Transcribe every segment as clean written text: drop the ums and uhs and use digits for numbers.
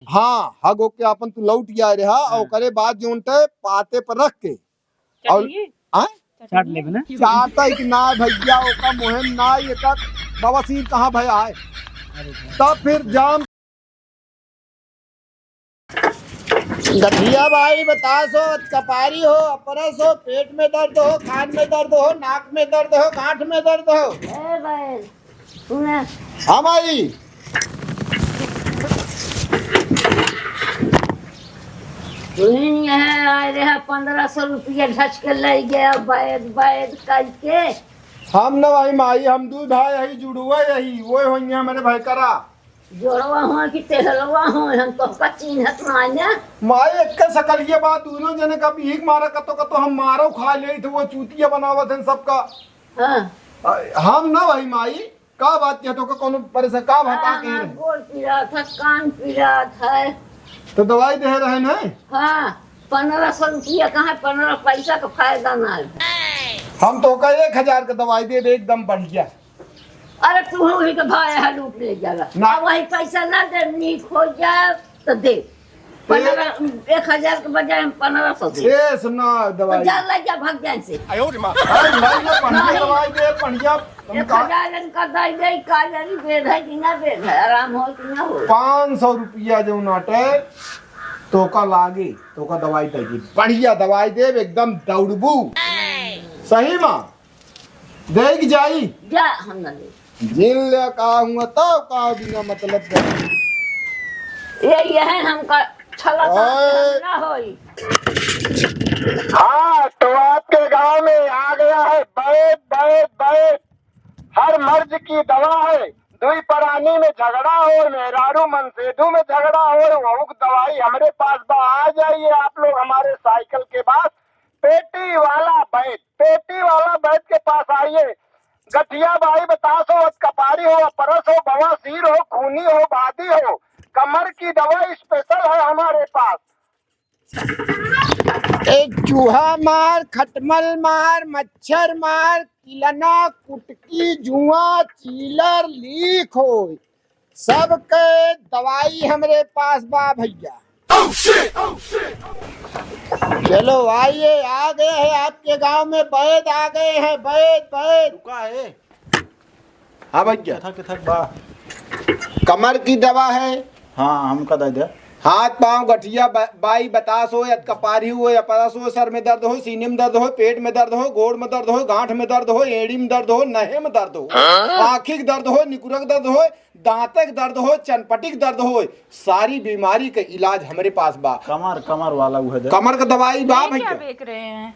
हाँ हग होके अपन तू लौट गया रहा और करे बाद जो उनटे पाते पर रख के और चाट ले ना चाहता कि ना भैया ओका मुहिम ना ये का बवासीर कहाँ भया है तब फिर जाम गठिया भाई बता सो कपारी हो अपरस हो पेट में दर्द हो कान में दर्द हो नाक में दर्द हो गांठ में दर्द हो हाँ भाई आए रहा 1500 रुपया ढच के ले गया बैद बैद करके। हम न भाई माई हम दू भाई यही जुड़ुआ यही वो होइए हमारे भाई करा जोड़वा हो कि तेहलवा हो हम तो का चिन्हत ना माई एक सकलिए बात दोनों जने का भीख मारा कतो हम मारो खा ले थे वो चूतिया बनावत हैं सबका। हाँ हम ना भाई माई का बात किया तो का कोनो परेशान का भटा के गोड़ पीड़ा था कान पीड़ा था तो दवाई दे रहे हैं। हाँ 1500 रुपया कहाँ 15 पैसा का फायदा ना हम तो का 1000 का दवाई दे एकदम बढ़िया। अरे तू वही का भाई है लूट ले जाएगा वही पैसा ना दे नीक हो जाए तो दे 1000 के बजाय हम 1500 दे ए सुना दवाई जा ले जा भाग जाए से दवाई दे बढ़िया 1000 का दई दे काजरी बेद है कि ना बेद है आराम हो कि ना हो 500 रुपया जो नाटे तो का लागे तो का दवाई देगी बढ़िया दवाई दे एकदम दौड़बू सही मां देगी जाई जा हम ना दे जिन ले का हुआ तो का बिना मतलब ये है हमका छला ना होई। हाँ तो आपके गांव में आ गया है बैद बैद बैद हर मर्ज की दवा है दुई परानी में झगड़ा हो मेहरारू मनसेदू में झगड़ा हो वो दवाई हमारे पास आ जाइए आप लोग हमारे साइकिल के पास पेटी वाला बैद के पास आइए। गठिया भाई बतासो कपारी हो परस हो बवासीर हो खूनी हो बादी हो कमर की दवा स्पेशल है हमारे पास। एक चूहा मार खटमल मार मच्छर मार किलना कुटकी जुआ चीलर लीक हो सबके दवाई हमरे पास बा भैया। चलो आइए आ गए हैं आपके गांव में बैद आ गए हैं बैद रुका है। हाँ भैया थक बा कमर की दवा है। हाँ हमका दे दे हाथ पांव गठिया बाई बतास हो या कपारी हो या परस हो सर में दर्द हो सीने में दर्द हो पेट में दर्द हो गोड़ में दर्द हो गांठ में दर्द हो एड़ी में दर्द हो नहे में दर्द हो आँखिक दर्द हो निकुरक दर्द हो दांतक दर्द हो चनपटिक दर्द हो सारी बीमारी का इलाज हमारे पास बा। कमर वाला वो है कमर का दवाई बा भैया। बेच रहे हैं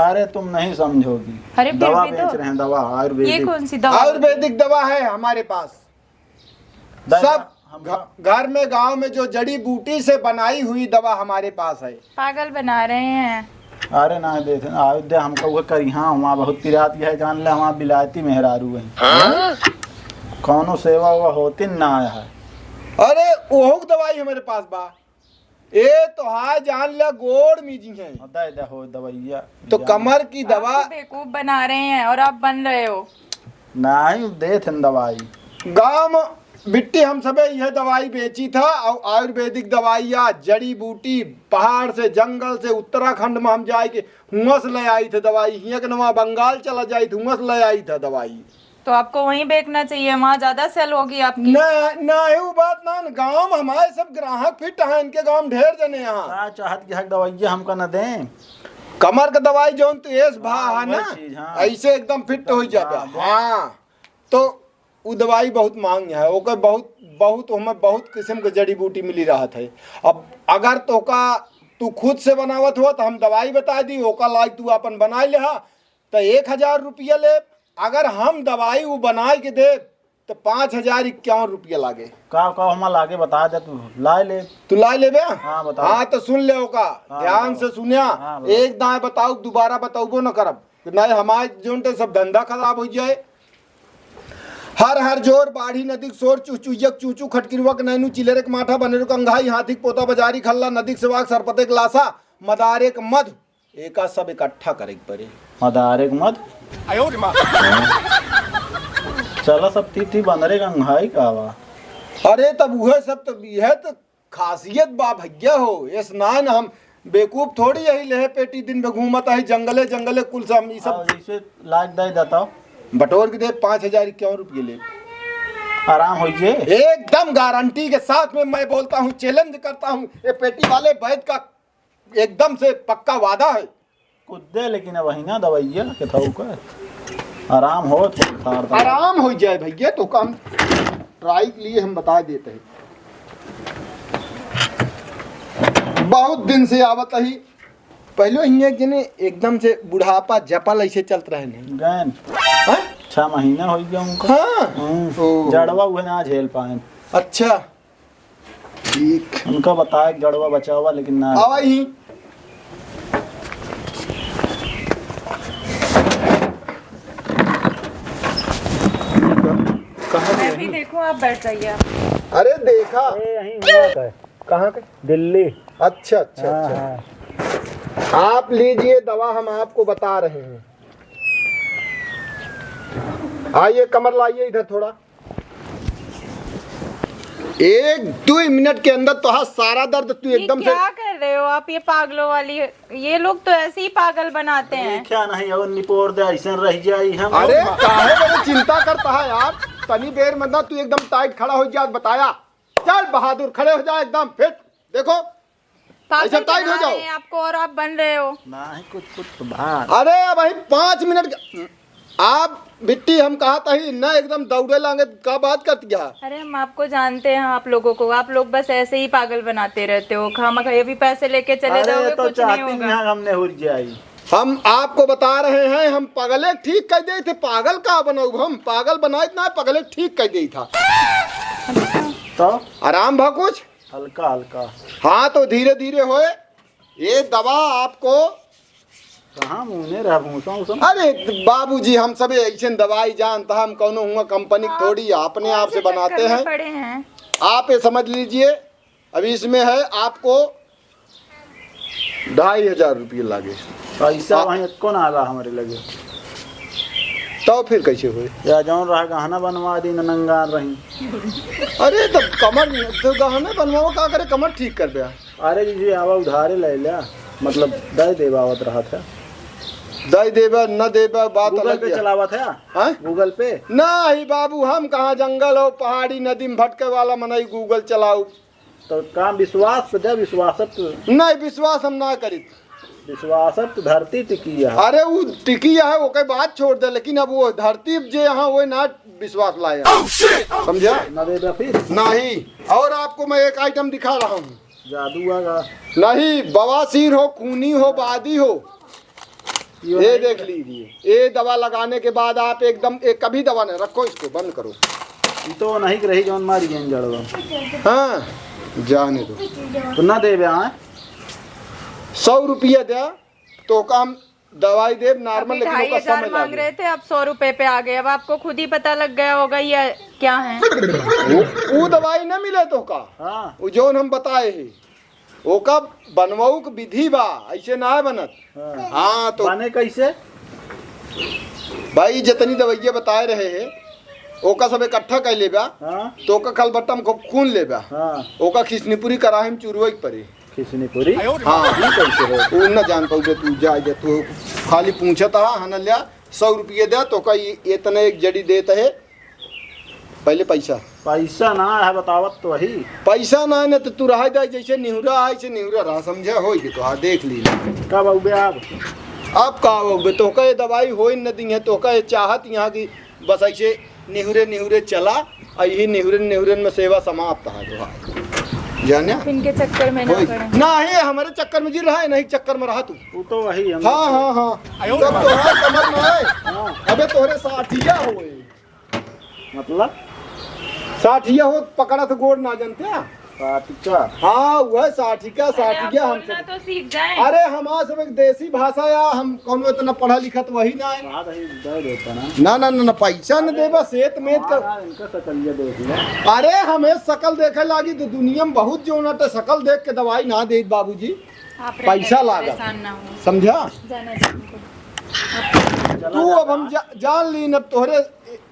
अरे तुम नहीं समझोगी अरे दवा बेच रहे हैं दवा आयुर्वेदिक। ये कौन सी दवा आयुर्वेदिक दवा है हमारे पास सब घर में गांव में जो जड़ी बूटी से बनाई हुई दवा हमारे पास है। पागल बना रहे हैं। अरे ना देख अयोध्या हमका वो करी हाँ वहाँ बहुत पिराती है जान ले वहाँ बिलायती मेहरारू है कौनो सेवा हुआ होती ना आया है। अरे वो दवाई हमारे पास बा ए तो हाँ जान ले गोड़ मीजी है दे हो दवाइया तो कमर की दवा बेवकूफ बना रहे हैं और आप बन रहे हो। नहीं दे थे दवाई गांव बिट्टी हम सब यह दवाई बेची था और आयुर्वेदिक दवाइया जड़ी बूटी पहाड़ से जंगल से उत्तराखंड में हम जाए के हुआ से ले आई थे दवाई हिया के नवा बंगाल चला जाई थी हुआ से ले आई था दवाई। तो आपको वहीं बेचना चाहिए वहाँ ज्यादा सेल होगी आपकी। ना वो बात ना गांव में हमारे सब ग्राहक फिट हैं इनके गांव में ढेर जने यहाँ चाहत की हक दवाइया हमका न दें कमर का दवाई जो तेज भा है ना ऐसे एकदम फिट हो जाता। हाँ तो वो दवाई बहुत मांग है ओकर बहुत हमें बहुत किस्म के जड़ी बूटी मिली रहा है। अब अगर तो का तू खुद से बनावत हो तो हम दवाई बता दी ओका लायक तू अपन बना ले तो 1000 रुपया ले अगर हम दवाई वो बना के दे तो 5051 रुपया लागे का हम लागे बता दे तू ला ले तू ला ले बे। हाँ बता हाँ तो सुन ले ओका ध्यान से सुनिया एक दाएं बताओ दोबारा बताओ न करब नहीं हमारे जो सब धंधा खराब हो जाए। हर हर जोर बाढ़ी नदी सोर चूचुयक चूचू खटकिरवक नैनू चिलेरक माठा बनेरुक अंघाई हाथिक पोता बजारी खल्ला नदीक सेवाक सरपतेक लासा मदारेक मध एका सब इकट्ठा करे पड़े मदारेक मध चला सब ती बंदरे अंघाई का वा। अरे तब वह सब तो यह तो खासियत बा भैया हो। ये स्नान हम बेवकूफ थोड़ी यही ले पेटी दिन में घूमत है जंगले जंगले कुल सब ये सब जैसे लाख दे देता हूँ, बटोर के दे 5,051 ले आराम हो जे। एकदम गारंटी के साथ में मैं बोलता हूँ, चैलेंज करता हूँ, ये पेटी वाले वैद्य का एकदम से पक्का वादा है। कुछ दे लेकिन अब वही ना दवाइया के थाऊ का आराम हो तो आराम हो जाए भैया, तो काम ट्राई के लिए हम बता देते हैं। बहुत दिन से आवत ही पहले हियाँ जने एकदम से बुढ़ापा जपल ऐसे चलत रहे नहीं गैन हाँ? 6 महीना हो गया उनका। हाँ जड़वा हुए ना झेल पाए। अच्छा ठीक, उनका बताया जड़वा बचा हुआ लेकिन ना आवा ही मैं भी देखूं, आप बैठ जाइए। अरे देखा कहाँ के दिल्ली। अच्छा अच्छा अच्छा, आप लीजिए दवा, हम आपको बता रहे हैं। आइए कमर लाइए इधर थोड़ा। 1-2 मिनट के अंदर तो सारा दर्द तू ये एकदम से। क्या कर रहे हो आप? ये पागलों वाली, ये लोग तो ऐसे ही पागल बनाते हैं। क्या नहीं और निपोर दे ऐसे रह जाई हम। अरे काहे बड़े चिंता करता है यार, तनी देर में ना तू एकदम टाइट खड़ा हो जा, बताया। चल बहादुर खड़े हो जा एकदम फिट, देखो पागल ऐसा टाइट हो बना जाओ। रहे हैं आपको और आप बन रहे हो। नहीं कुछ तो बात। अरे भाई 5 मिनट आप बिट्टी हम कहा था ही ना एकदम दौड़े लांगे का बात कर दिया। अरे हम आपको जानते हैं, आप लोगों को, आप लोग बस ऐसे ही पागल बनाते रहते हो। खामखा ये भी पैसे लेके चले अरे जाओगे, तो कुछ नहीं चाहती होगा। यहाँ हमने हो जाई। हम आपको बता रहे हैं, हम पगले ठीक कर दे थे। पागल का बनाऊ, हम पागल बनाए ना, पगले ठीक कर दे था। तो आराम भा कुछ हल्का हल्का। हाँ तो धीरे धीरे होए। ये दवा आपको कहाँ मुँह रह भूसा उसम। अरे बाबूजी हम सब ऐसे दवाई जानता, हम कौनो हुआ कंपनी थोड़ी अपने आप से बनाते हैं। पड़े हैं आप ये समझ लीजिए, अभी इसमें है आपको 2,500 रुपये लागे। पैसा वहीं कौन आगा हमारे लगे। तो फिर कैसे हुए? या जौन रहा गहना बनवा दी नंगार रही। अरे तो कमर तो गहने बनवाओ का करे, कमर ठीक कर दिया। अरे जी आवा उधारे ले लिया, मतलब दे देवावत रहा था। दई देबा न देबा बात गूगल अलग पे है। चलावा था हाँ? गूगल पे नहीं बाबू, हम कहाँ जंगल हो पहाड़ी नदी में भटके वाला मनई गूगल चलाऊ। तो काम विश्वास पे दे, विश्वासत नहीं विश्वास हम ना करी। विश्वासत धरती टिकी है। अरे वो टिकी है वो कई बात छोड़ दे, लेकिन अब वो धरती जे यहाँ वो ना विश्वास लाया। समझा न देगा फिर नहीं। और आपको मैं एक आइटम दिखा रहा हूँ। जादू आगा नहीं बवासीर हो, खूनी हो, बादी हो, ये देख लीजिए। ये दवा लगाने के बाद आप एकदम एक कभी दवा नहीं रखो, इसको बंद करो। तो नहीं रही जौन मारी गई जड़वा। हाँ जाने दो। तो ना देवे हाँ 100 रुपया दे तो काम दवाई दे नॉर्मल, अभी लेकिन उसका 2,500 समय मांग लगे। रहे थे, अब 100 रुपए पे आ गए। अब आपको खुद ही पता लग गया होगा ये क्या है। वो दवाई न मिले तो का हाँ वो जोन हम बताए है ओका बनवाऊ के विधि बा, ऐसे ना है बनत। हाँ। हाँ तो बने कैसे भाई जितनी दवाइयाँ बताए रहे हैं ओका सब इकट्ठा कर लेबा, हाँ तो ओका खलबट्टा में खूब खून लेबा, हाँ ओका खिसनीपुरी कराही में चुरवई पड़े। खिसनी पूरी हाँ कैसे हो। तू न जान पाऊ तू जा दे, तू खाली पूछता हन लिया 100 रुपये दे तो का इतने एक जड़ी देता है। पहले पैसा पैसा ना है बतावत तो वही। पैसा ना है ना तो तू रहा दे, जैसे निहुरा है ऐसे निहुरा रहा, समझा हो तो हाँ देख ली। कब आओगे आप? अब का हो तो का ये दवाई हो न दी है, तो का ये चाहत यहाँ की बस ऐसे निहुरे निहुरे चला, यही निहुरन निहुरन में सेवा समाप्त है। तो हाँ जाने इनके चक्कर में ना पड़े। ना ही हमारे चक्कर में जी रहा है, नहीं चक्कर में रहा तू। वो तो वही हम। हाँ हाँ हाँ तब तोहरा कमर में है। अबे तोहरे 60 होए, मतलब 60 हो पकड़ा तो गोड़ ना जानते। पाटिका हाँ वह 60 बोलना हम तो सीख जाए। अरे हमारा सब एक देसी भाषा या हम कौन इतना पढ़ा लिखा तो वही ना है। बात है दे देता ना। ना ना ना, ना पैसा न देबा सेत मेत कर। हाँ, इनका सकलिया देख लिया। अरे हमें शकल देखे लागी तो दुनिया में बहुत जो ना तो शकल देख के दवाई ना दे बाबूजी, आप पैसा लागा। परेशान ना हो। समझा जाना चाहिए। तू। अब हम जान ली न तोहरे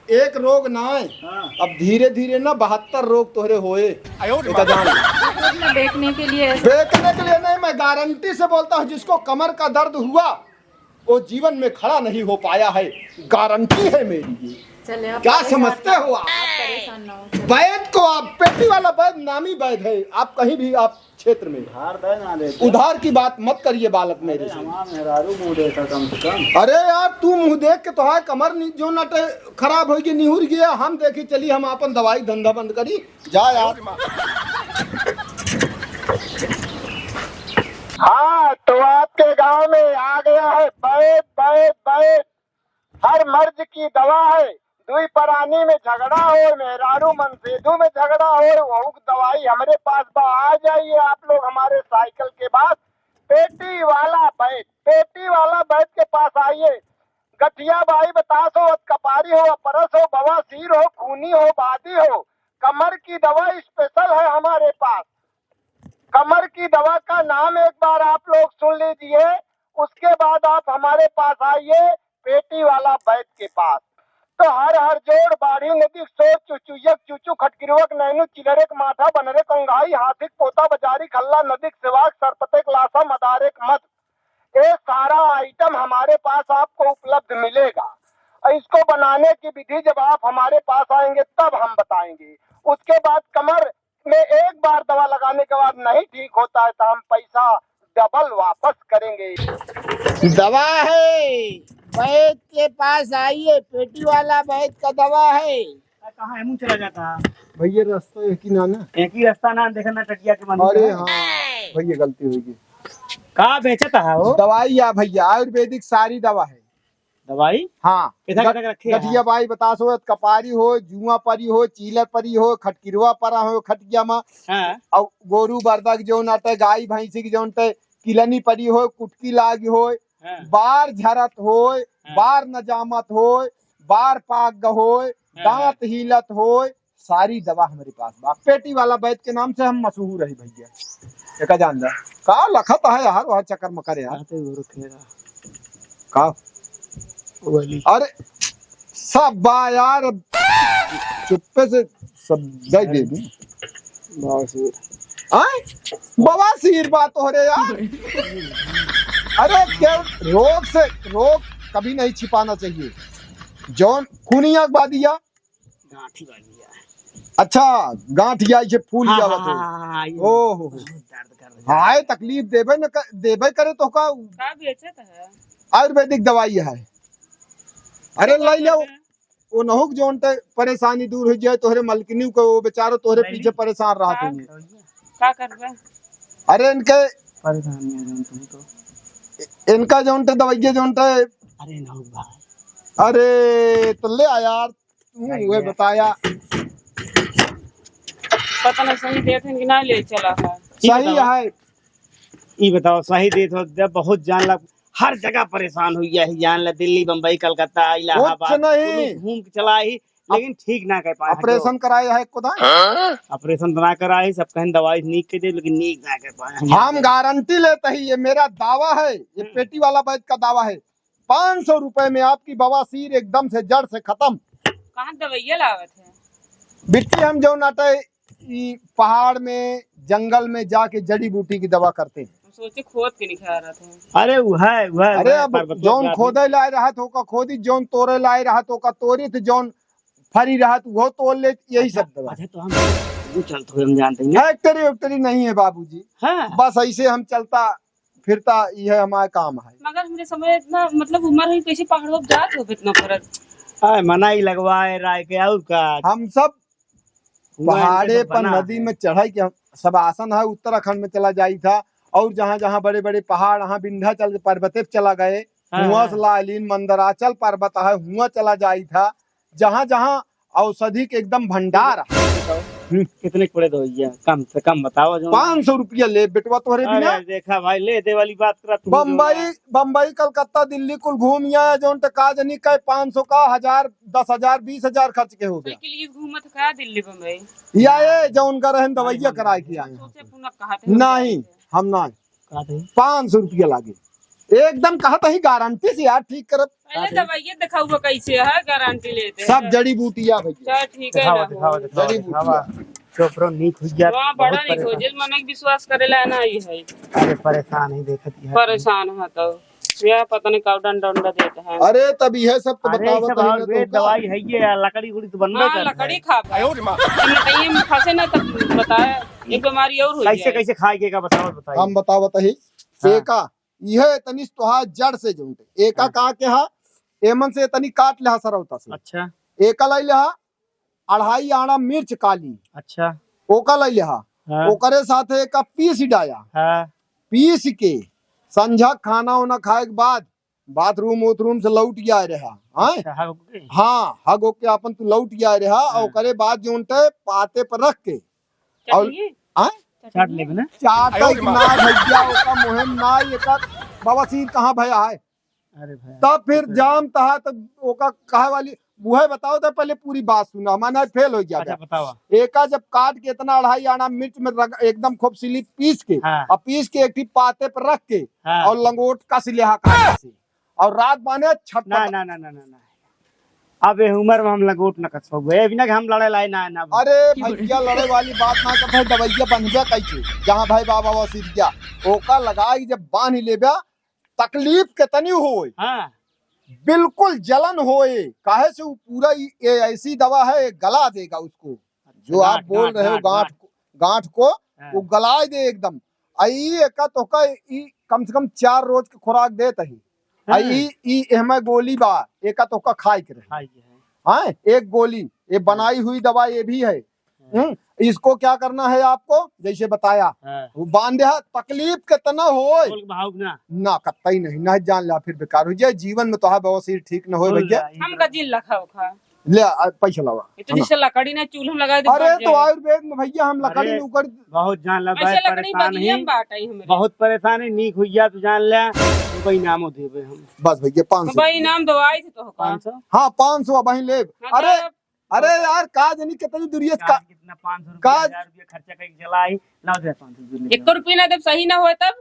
एक रोग ना है, अब धीरे धीरे ना 72 रोग तोहरे होए। देखने के लिए देखने के लिए नहीं, मैं गारंटी से बोलता हूँ, जिसको कमर का दर्द हुआ वो जीवन में खड़ा नहीं हो पाया है, गारंटी है मेरी ये। चले आप क्या समझते हो आप? परेशान ना हो। वैद को आप, पेटी वाला वैद नामी वैद है, आप कहीं भी आप क्षेत्र में उधार दे ना देते। उधार की बात मत करिए बालक मेरे से। हमारा मेहरारू मुँह देखा कम से कम। अरे यार तू मुंह देख के तो है कमर जो नटे खराब हो गई, निहुर गया, हम देखी चली, हम अपन दवाई धंधा बंद करी जा यार। हाँ, तो आपके गांव में आ गया है वैद वैद वैद। हर मर्ज की दवा है, दुई परानी में झगड़ा हो, मेहरारू मनसेधु में झगड़ा हो, वो दवाई हमारे पास आ जाइए आप लोग हमारे साइकिल के पास। पेटी वाला वैद के पास आइए। गठिया बाई बतास हो, कपारी हो, अपरस हो, बवासीर हो, खूनी हो, बादी हो, कमर की दवा स्पेशल है हमारे पास। कमर की दवा का नाम एक बार आप लोग सुन लीजिए, उसके बाद आप हमारे पास आइए पेटी वाला वैद के पास। तो हर हर जोड़ बाढ़ी नदी सोच चुचुयक चुचु खटकिरवक नैनु चिलरेक माथा बनरे कंगाई हाथिक पोता बजारी खल्ला नदिक सिवाक सरपतेक लासा मदारेक मत, ये सारा आइटम हमारे पास आपको उपलब्ध मिलेगा। इसको बनाने की विधि जब आप हमारे पास आएंगे तब हम बताएंगे। उसके बाद कमर में एक बार दवा लगाने के बाद नहीं ठीक होता है तो हम पैसा डबल वापस करेंगे। दवा है, वैद के पास आइए, पेटी वाला वैद का दवा है। कहाँ है मुँह चला जाता भैया रास्ता एक ही ना ना, एक ही रास्ता ना देखना टटिया के मंदिर। अरे हाँ भैया गलती होगी। कहाँ बेचता है वो दवाई या भैया आयुर्वेदिक सारी दवा है। दवाई? हाँ, रखे गठिया बाई बतास हो, कपारी हो, जुआ परी हो, चीलर परी हो, खटकिरवा परा हो खटिया में, और गोरू बरदक जो नाटे गाय भैंसी की जो किलनी परी हो, कुटकी लागी हो, बार झरत हो, बार नजामत हो, बार पाग हो, दांत हिलत हो, सारी दवा हमारे पास बा। पेटी वाला वैद के नाम से हम मशहूर है भैया, एक जान जा का लखत है यार, वह चक्कर मकर यार का। अरे सब बा यार, चुप्पे से सब दे दे दूं। बवासीर बात हो रहे यार। अरे क्या रोग से, रोग कभी नहीं छिपाना चाहिए। जौन खूनिया बादिया, गांठी बादिया, अच्छा गांठिया से फूल जावत हो। ओहो हाय, तकलीफ देबे करे तो का बेचत है आयुर्वेदिक दवाई है। अरे लाई लो वो नहुक जोन ते परेशानी दूर हो जाए, तोहरे मलकिनी को वो बेचारो तोहरे पीछे परेशान रहा तुम क्या करबे। अरे इनके परेशानी है तुम तो, इनका जोन ते दवाइया जोन ते, अरे नहुक भाई, अरे तो ले आ यार, तू वो बताया पता नहीं सही देते कि ना ले चला है। सही है। ये बताओ सही दे तो जब बहुत जान लग, हर जगह परेशान हुई है, जान ला दिल्ली बम्बई कलकत्ता इलाहाबाद घूम के चला ही, लेकिन ठीक ना कर पाए। ऑपरेशन कराया है खुदा, ऑपरेशन बना कराए, सब कहीं दवाई नीक के दे, लेकिन नीक ना कर पाए। हम गारंटी लेते ही, ये मेरा दावा है, ये पेटी वाला वैद का दावा है। 500 रुपए में आपकी बवासीर एकदम से जड़ से खत्म। कहाँ दवाइयाँ लावत है? बिट्टी हम जो नाटे पहाड़ में जंगल में जाके जड़ी बूटी की दवा करते हैं। सोचे खोद के निकाल रहा था। अरे वो है अरे अब जोन खोदे लाए रहा तो का खोदी, जोन तोड़े लाए रहा तो का तोड़ी, तो जोन फरी रहा तो वो तोड़ ले, यही सब दवा। अच्छा तो हम चलते हम जानते हैं, फैक्ट्री नहीं है बाबूजी, बस ऐसे हम चलता फिरता, यह हमारा काम है। मगर हमने समय इतना मतलब उम्र है, कैसे पहाड़ों पर जात हो इतना फर्क। मनाई लगवाए राय के और का, हम सब पहाड़े पर नदी में चढ़ाई के सब आसन है, उत्तराखंड में चला जाई था, और जहाँ जहाँ बड़े बड़े पहाड़, वहाँ विंध्याचल पर्वत पे चला गए, हुआ लालीन मंदराचल पर्वत है, हुआ चला जाई था, जहाँ जहाँ औषधि के एकदम भंडार। कितने पड़े दो कम से कम बताओ। 500 रुपया ले बेटवा तोहरे बिना। देखा भाई, ले दे वाली बात कर। बम्बई कलकत्ता दिल्ली कुल घूम आया, जो काजनी का 500 का 1000 10,000 20,000 खर्च के हो गया। घूमत का दिल्ली बम्बई या ये जो उनका रहन दवाइया कराए के आए। नहीं हम ना 500 रुपया लागे, एकदम कहता ही गारंटी से यार ठीक करब। पहले दवाइयाँ दिखाऊ कैसे है, गारंटी लेते हैं सब जड़ी बूटियां भैया। चल ठीक है ना जड़ी बूटियां चोपरो नीक हो गया। वहाँ बड़ा नहीं हो जेल मन विश्वास करेला ना ही है। अरे परेशान ही देखत है। परेशान है तो यह पता नहीं कब डंडा देते हैं। अरे तब यह सब तो अरे बताओ सब और वे दवाई है ये लकड़ी उड़ी तो बनबे हाँ करता लकड़ी खा कहीं में फंसे ना तब बताया एक बीमारी और हुई कैसे कैसे खाएगे का बताओ बताइए। हम बताओ बताही। एका यह तनी तोहा जड़ से जोंटे एका का के हा एमन से तनी काट ले सरौता से। अच्छा एका लाई ले 2.5 आना मिर्च काली। अच्छा ओका लाई ले ओकरे साथे एका पीस डाया। पीस के संझा खाना वाना खाए के बाद बाथरूम से लौट गया रहा। हाँ हग होके अपन तू लौट गया रहा और ओकरे बाद जो पाते पर रख के और चाट लेबे ना चाटा ना भैया ओका मुहिम ना एका बवासीर कहाँ भया है। अरे भाई तब फिर जाम तहा तब ओका कहे वाली मुहे बताओ तो पहले पूरी बात सुना माना फेल हो गया। अच्छा बताओ। एका जब काट के इतना 2.5 आना मिर्च में एकदम खूब सिली पीस के और पीस के एक पाते पर रख के और लंगोट कस लिया काट से और रात बाने छट ना ना ना ना ना अब उम्र में हम लंगोट न कसो गए बिना हम लड़े लाई ना ना। अरे भैया लड़े वाली बात ना करते दवाइया बनबे कैसे जहाँ भाई बाबा वो सीख गया ओका लगाई जब बांध लेबा तकलीफ कितनी होए। बिल्कुल जलन होए काहे से वो पूरा ये ऐसी दवा है गला देगा उसको जो आप बोल रहे हो गांठ को वो गला दे एकदम। आई एका तो का कम से कम 4 रोज की खुराक देत ही। आई एहमे गोली बा एका तो का खाए के रहे। हाँ एक गोली ये बनाई हुई दवा ये भी है। इसको क्या करना है आपको जैसे बताया वो बांधे तकलीफ कितना हो ना कतई नहीं ना जान ला फिर बेकार हो जाए जीवन में तो बवासीर ठीक न हो भैया। हम का जिल लखा खा ले पैसा लावा तो जिससे लकड़ी ना चूल्हा लगा दे। अरे तो आयुर्वेद में भैया हम लकड़ी में उकर बहुत जान ला परेशान है बहुत परेशान है नीक हुई तू जान ले कोई नामो देबे हम बस भैया 500 भाई नाम दवाई थे तो 500। हाँ 500 वही ले। अरे यार का जनी कितनी दूरियत का कितना 500 रुपया खर्चा करके चलाई लाओ दे 500 1 रुपया ना दे सही ना होए तब।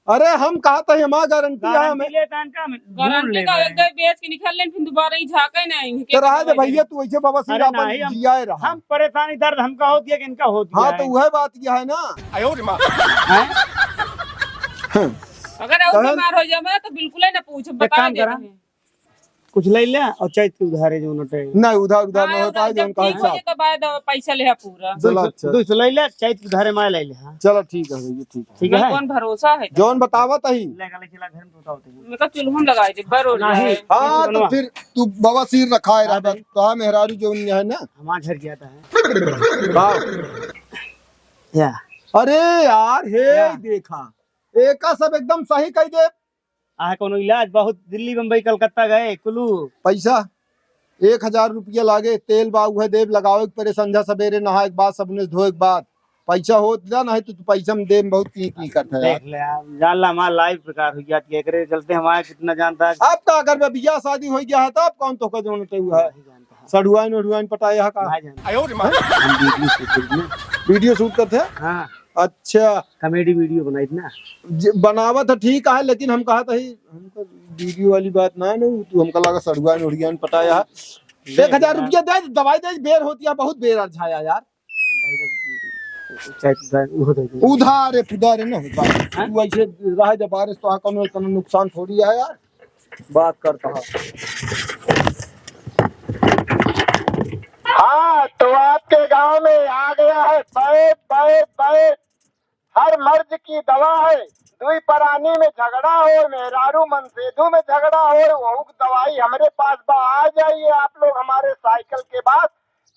अरे हम कहा था हमारा गारंटी है हमें गारंटी का एक बेच के निकाल लें फिर दोबारा ही झाके नहीं तो रहा दे भैया तू ऐसे बाबा सिर अपन जिया रहा। हम परेशानी दर्द हमका होती है कि इनका होती है। हाँ तो वह बात यह है ना अगर और बीमार हो जाए तो बिल्कुल ही ना पूछ बता दे कुछ ले ले और चैत के उधारे जो नटे नहीं उधार न हो पाए जो उनका हिसाब के बाद पैसा ले पूरा दूसरा ले ले चैत के उधारे मार ले ले। चलो ठीक है भैया ठीक है कौन भरोसा है जौन बतावत ही लेगा ले चला घर में बताओ मैं का चुल्हम लगाई दे बरो नहीं। हां तो फिर तू बवासीर रखाए रहा तो मेहरारू जो है ना हमार घर गया था या अरे यार हे देखा एका सब एकदम सही कह दे। कोनो इलाज बहुत दिल्ली बम्बई कलकत्ता गए कुलू पैसा 1000 रुपया लागे तेल बाग है देव लगाओ परे संझा सवेरे नहाए के बाद सबने धोए के बाद पैसा हो नहीं तो पैसा में दे बहुत की करता है जान ला हमारा लाइव प्रकार हो गया एकरे चलते हमारे कितना जानता है। आपका अगर में बियाह शादी हो गया है तो आप कौन तो का जोन हुआ है सड़ुआइन उड़ुआइन पटाया का वीडियो शूट करते हैं। हाँ अच्छा कॉमेडी वीडियो बनाई ना बनावा था ठीक है लेकिन हम कहा था हमको वीडियो वाली बात ना तू हमका लगा सड़ुआइन उड़ियान पटाया 1000 रुपया दे दवाई दे बेर होती है बहुत बेर छाया यार उधार पुधार ना तू ऐसे रह जब बारिश तो कोनो नुकसान थोड़ी है यार बात करता है। हाँ तो आपके गांव में आ गया है बैठ हर मर्ज की दवा है। दुई परानी में झगड़ा हो मेहरारू मनसेधु में झगड़ा हो वो दवाई हमारे पास आ जाइए आप लोग हमारे साइकिल के पास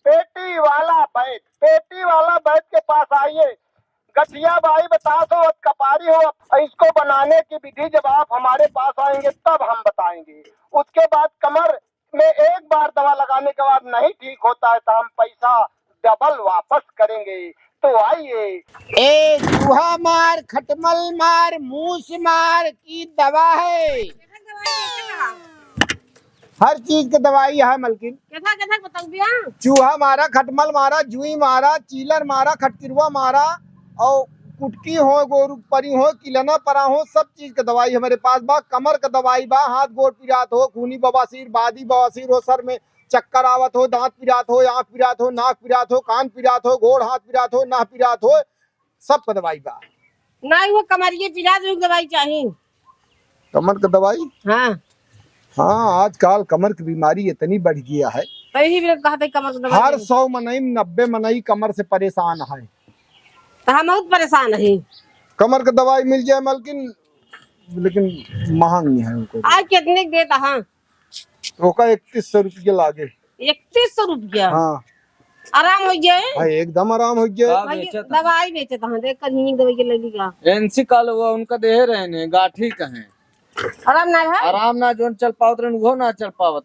पेटी वाला बैठ के पास आइए। गठिया बाई बता दो कपारी हो इसको बनाने की विधि जब आप हमारे पास आएंगे तब हम बताएंगे। उसके बाद कमर में एक बार दवा लगाने के बाद नहीं ठीक होता है तो हम पैसा डबल वापस करेंगे। तो आइए ए चूहा मार खटमल मार मूस मार की दवा है। हर चीज की दवाई है मलकिन चूहा मारा खटमल मारा जुई मारा चीलर मारा खटकिरवा मारा और कुटकी हो, गोरू परी हो, किलना परा हो, सब चीज का दवाई हमारे पास बा। कमर का दवाई बा, हाथ गोड़ पिरात हो, खूनी बवासीर, बादी बवासीर हो, सर में चक्कर आवत हो, दांत पिरात हो, आंख पिरात हो, नाक पिरात हो, कान पिरात हो, गोड़ हाथ पिरात हो, नाक पिरात हो, सब का दवाई बा। नहीं वो कमरिए पिला दो दवाई चाहिए। कमर का दवाई? हाँ हाँ, आजकल कमर की बीमारी इतनी बढ़ गया है, तभी भी कहा था कमर की दवाई। हर 100 मनई 90 मनई कमर से परेशान है। तो हम बहुत परेशान है। कमर का दवाई मिल जाए मलकिन, लेकिन महंगी है उनको। आज कितने देता? हाँ तो का 3100 रुपये लागे। 3100 रुपया? हाँ आराम हो जाए? हाँ एकदम आराम हो जाए। दवाई बेचे तो देख कर ही दवाई के ले लीगा। एनसी काल हुआ उनका देह रहे ने गाठी कहे आराम ना है? आराम ना जोन चल पावत रहे वो ना चल पावत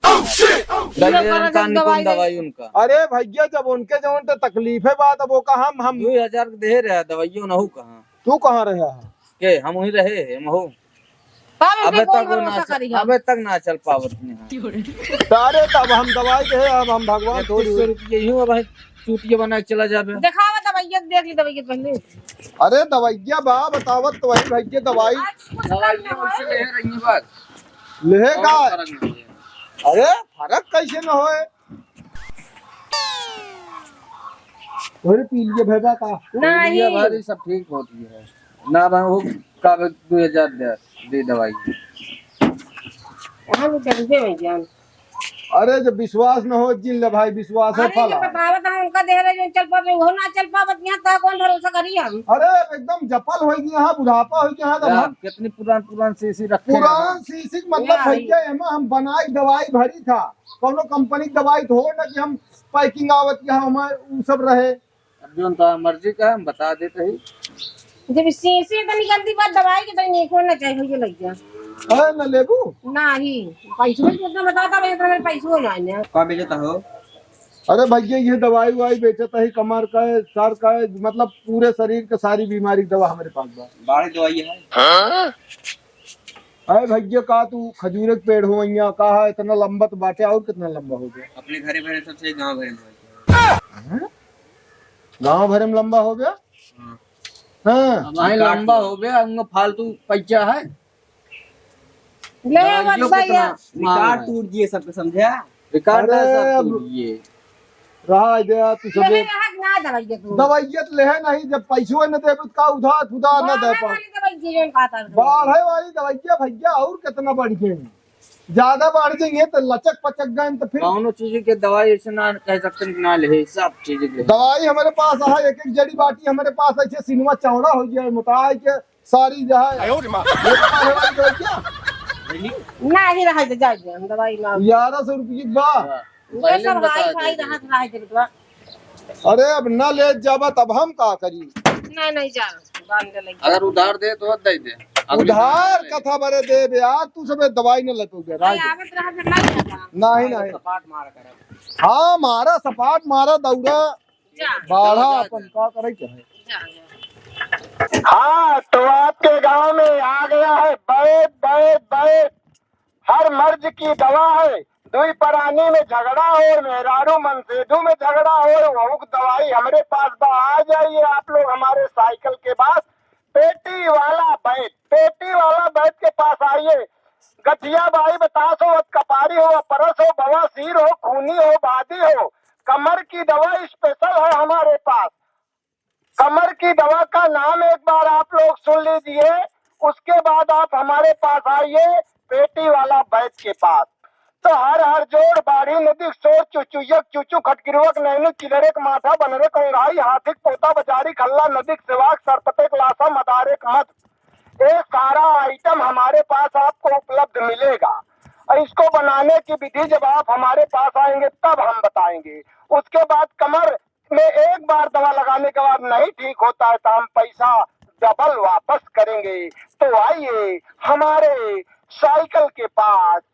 दवाई उनका। अरे भैया जब उनके जो उनके तकलीफ है बात, अब वो का हम 2000 देह रहे दवाइयों नहु कहाँ। तू कहाँ रहा है? के हम वही रहे हम हो अबे तक ना चल पावत अरे तब हम दवाई दे, अब हम भगवान 200 रुपये यूं अब चूटिया बना के चला जाबे। दिखावा दवाइया, देख ली दवाइया पहले। अरे दवाइया बा बतावत तो वही भैया दवाई दवाइयां ले रही बात लेगा। अरे फर्क कैसे न होए? और पी लिए भैया का नहीं भारी सब ठीक होती है ना भाई वो का 2000 दे दवाई। हम चलते हैं जान। अरे जब विश्वास न हो जिन ले भाई, विश्वास है फल। बतावत हम उनका देह रहे जो चल पावे वो ना चल पावत, यहां ता कौन भरोसा करी हम? अरे एकदम जपल हो गई, यहाँ बुढ़ापा हो गया। तब हम कितनी पुरान शीशी रखे पुरान शीशी मतलब भैया एमा हम बनाई दवाई भरी था, कोनो कंपनी दवाई तो हो ना कि हम पैकिंग आवत यहाँ हमारे सब रहे। अब जो उनका मर्जी का हम बता देते ही। जब शीशी तो निकलती बात दवाई के तो नहीं खोलना चाहिए भैया लग जा। है न लेबू नहीं पैसों कितना बताता भैया, तो मेरे पैसों ना है का बेचता हो? अरे भैया ये दवाई वाई बेचता है, कमर का है, सर का है, मतलब पूरे शरीर का सारी बीमारी की दवा हमारे पास बा। बाड़ी दवाई है। अरे भैया का तू खजूर के पेड़ हो यहाँ का है, इतना लंबा तो बाटे, और कितना लंबा हो गया? अपने घरे भरे सबसे गांव भरे में गाँव भरे में लंबा हो गया। हाँ वहीं लंबा हो गया, उनका फालतू पैसा है। ले मत भैया, रिकॉर्ड टूट गए सबके समझा। रिकॉर्ड सब टूट गए। रहा गया तू सब ले हक ना दवाइया तू। दवाइया ले है नहीं, जब पैसों न दे का उधार खुदा न दे पा। दवाई खाता बाढ़े वाली दवाइया भैया और कितना बढ़ गए, ज्यादा बढ़ जाएंगे तो लचक पचक गए तो फिर दोनों चीज के दवाई ऐसे ना कह सकते ना ले, सब चीज के दवाई हमारे पास है। एक एक जड़ी बाटी हमारे पास ऐसे सिनेमा चौड़ा हो गया, मोटाई के सारी जो है ना ही रहा जाए हम दवाई ना 1100 रुपये की बा। ये सब भाई भाई रहा है तेरे तो। अरे अब न ले जाबा तब हम का करी? नहीं नहीं जा बांध ले। अगर उधार दे तो दे दे, उधार कथा बरे दे बे यार, तू सब दवाई न लतो गया नहीं आवत रहा फिर नहीं नहीं सपाट मार कर। हाँ मारा सपाट मारा दौड़ा जा बाढ़ा अपन का करे क्या है। जा हाँ तो आपके गांव में आ गया है बैद बैद बैद, हर मर्ज की दवा है। दुई परानी में झगड़ा हो, मेहरारू मनसेधु में झगड़ा हो, वो दवाई हमारे पास बा। आ जाइए आप लोग हमारे साइकिल के पास, पेटी वाला बैद, पेटी वाला बैद के पास आइए। गठिया बाई बतास हो, कपारी हो, परस हो, बवासीर हो, खूनी हो, बादी हो, कमर की दवा स्पेशल है हमारे पास। कमर की दवा का नाम एक बार आप लोग सुन लीजिए, उसके बाद आप हमारे पास आइए पेटी वाला बैद के पास। तो हर हर जोड़ बाढ़ी नदी शोर चुचुयक चुचु खटगिरवक नैनु चिलरेक माथा बनरे कंगाई हाथिक पोता बजारी खल्ला नदिक सेवाक सरपटेक लासा मदारेक मत, ये सारा आइटम हमारे पास आपको उपलब्ध मिलेगा। और इसको बनाने की विधि जब आप हमारे पास आएंगे तब हम बताएंगे। उसके बाद कमर में एक बार दवा लगाने के बाद नहीं ठीक होता है तो हम पैसा डबल वापस करेंगे। तो आइए हमारे साइकिल के पास।